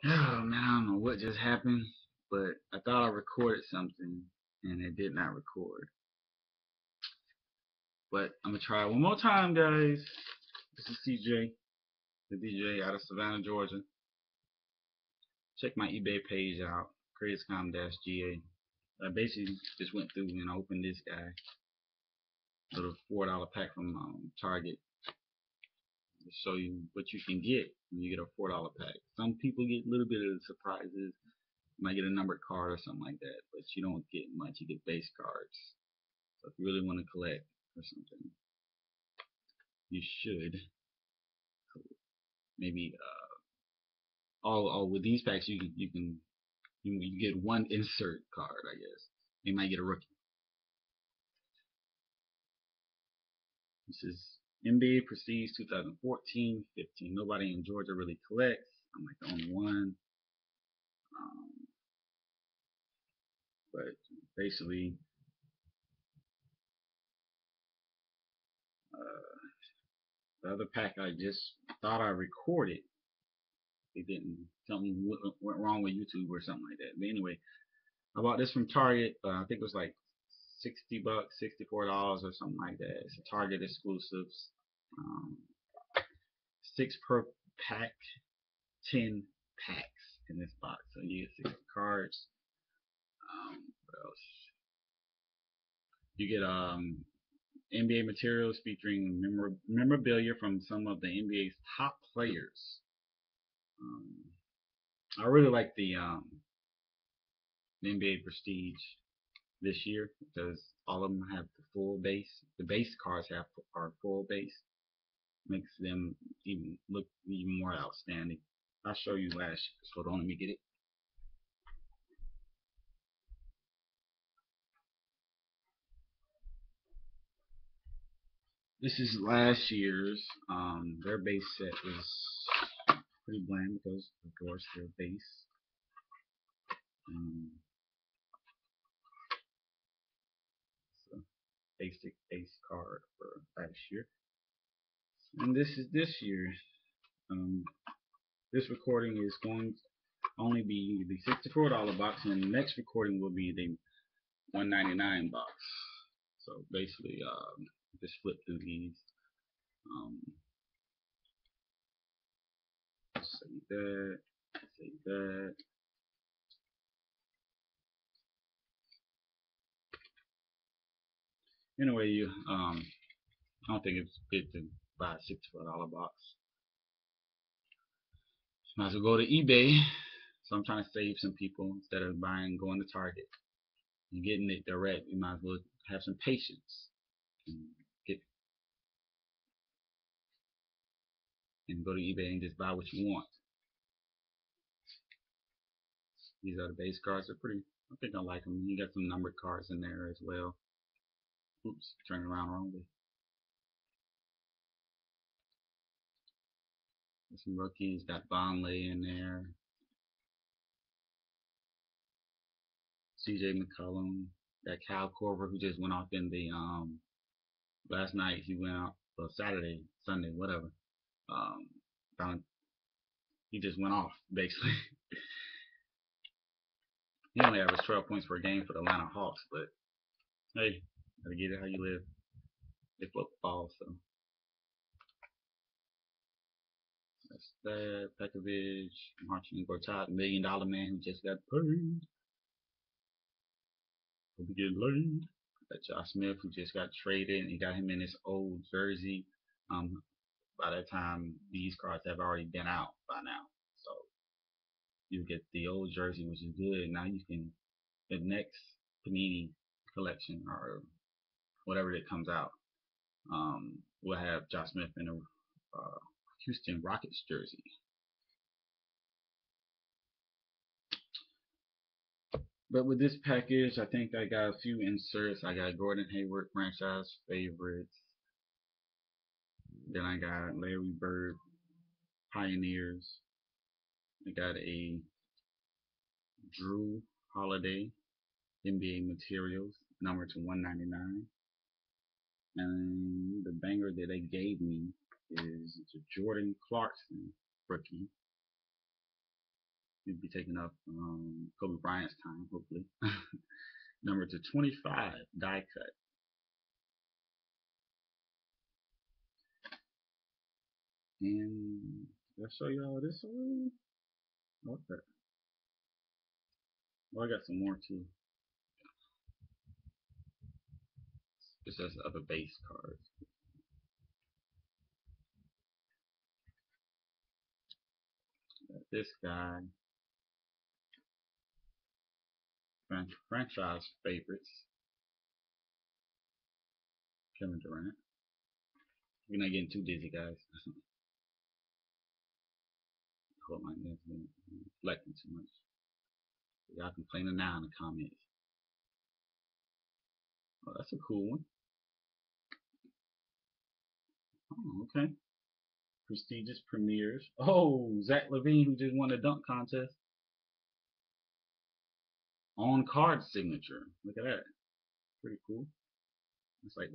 Oh man, I don't know what just happened, but I thought I recorded something and it did not record. But I'm gonna try it one more time, guys. This is CJ, the DJ out of Savannah, Georgia. Check my eBay page out, CrazeCom-GA. I basically just went through and opened this guy, little $4 pack from Target, to show you what you can get when you get a $4 pack. Some people get a little bit of surprises. You might get a numbered card or something like that, but you don't get much. You get base cards. So if you really want to collect or something, you should maybe all with these packs you get one insert card, I guess. You might get a rookie. This is NBA Prestige 2014-15. Nobody in Georgia really collects. I'm like the only one. But basically, the other pack I just thought I recorded. It didn't. Something went wrong with YouTube or something like that. But anyway, I bought this from Target. I think it was like $60, $64 or something like that. It's a Target exclusive. Um, 6 per pack, 10 packs in this box. So you get 60 cards. What else? You get NBA materials featuring memorabilia from some of the NBA's top players. I really like the NBA Prestige this year because all of them have the full base. The base cards are full base, makes them even look even more outstanding. I'll show you last year's. Hold on, let me get it. This is last year's. Their base set was pretty bland because, of course, their base. Um, so basic base card for last year. And this is this year. Um, this recording is going to only be the $64 box, and the next recording will be the $199 box. So basically, just flip through these. Um, save that, save that. Anyway, I don't think it's good to buy a $64 box. Might as well go to eBay. So I'm trying to save some people instead of going to Target and getting it direct. You might as well have some patience and get and go to eBay and just buy what you want. These are the base cards. They're pretty. I think I like them. You got some numbered cards in there as well. Oops, turn around wrong way. There's some rookies. Got Bonley in there. CJ McCollum. Got Cal Korver who just went off in the last night. He went out Saturday, Sunday, whatever. Um, he just went off basically. He only averaged 12 points per game for the Atlanta Hawks, but hey, gotta get it how you live. They flip the ball, so that's that. Pekovic, Martin Gortat, $1 million man who just got paid. Hope he get laid. Got Josh Smith who just got traded, and he got him in his old jersey. By that time, these cards have already been out by now, so you get the old jersey, which is good. Now you can the next Panini collection or whatever that comes out. We'll have Josh Smith in a Houston Rockets jersey. But with this package, I think I got a few inserts. I got Gordon Hayward franchise favorites. Then I got Larry Bird Pioneers. I got a Drew Holiday NBA Materials number to 199. And the banger that they gave me is Jordan Clarkson rookie He'll be taking up Kobe Bryant's time, hopefully. Number to 25, die cut. And did I show y'all this already? Okay. Well, I got some more too. This has other base cards. Got this guy. Franchise favorites. Kevin Durant. We're not getting too dizzy, guys. Hold my neck, reflecting too much. Y'all complaining now in the comments. Oh, that's a cool one. Oh, okay. Prestigious premieres. Oh, Zach LaVine, who just won the dunk contest. On card signature. Look at that. Pretty cool. It's like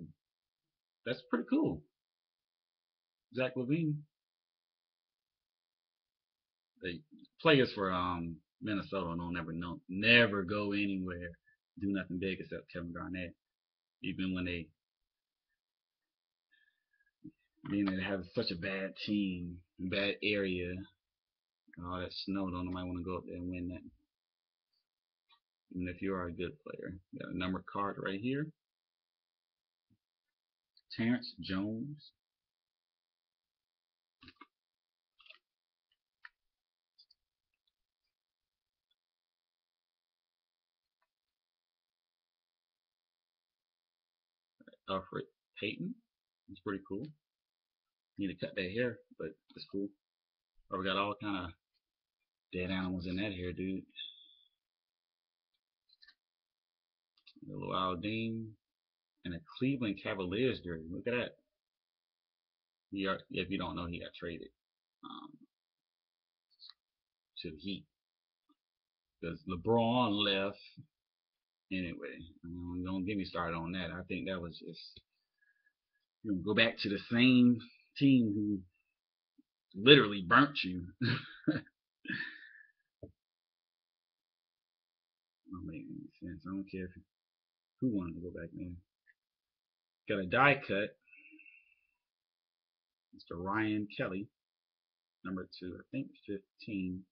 that's pretty cool. Zach LaVine. The players for Minnesota don't never go anywhere, do nothing big except Kevin Garnett. Even when they have such a bad team, bad area, all that snow, don't nobody want to go up there and win that. Even if you are a good player. You got a number card right here. Terrence Jones. Alfred Payton. It's pretty cool. Need to cut that hair, but it's cool. Oh, we got all kind of dead animals in that hair, dude. A little Aldine and a Cleveland Cavaliers jersey. Look at that. If you don't know, he got traded to the Heat because LeBron left. Anyway, don't get me started on that. I think that was just go back to the same team who literally burnt you. Don't make any sense. I don't care who wanted to go back there. Got a die cut. Mr. Ryan Kelly, number 2, I think 15.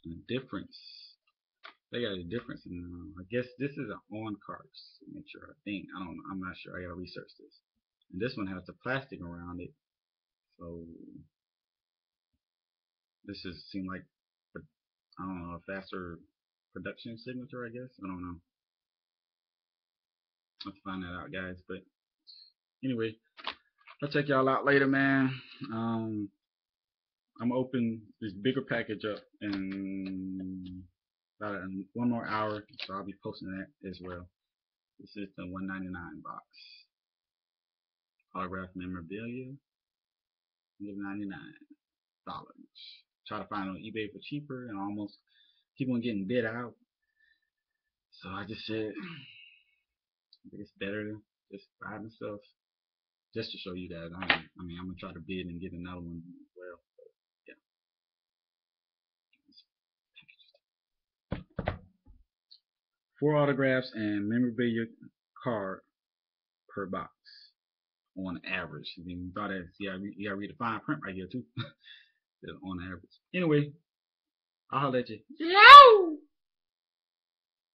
And the difference. They got a difference in. I guess this is an on-card signature. I think. I don't know. I'm not sure. I gotta research this. And this one has the plastic around it. So this is seem like I don't know, a faster production signature. I guess I don't know. Let's find that out, guys. But anyway, I'll check y'all out later, man. I'm gonna open this bigger package up in about 1 more hour, so I'll be posting that as well. This is the $1.99 box. Autographed memorabilia, $99. Try to find it on eBay for cheaper, and almost keep on getting bid out. So I just said, I think it's better to just buy myself, just to show you guys. I'm gonna try to bid and get another one as well. But, yeah. 4 autographs and memorabilia card per box on average. You gotta read the fine print right here too. On average. Anyway, I'll let you.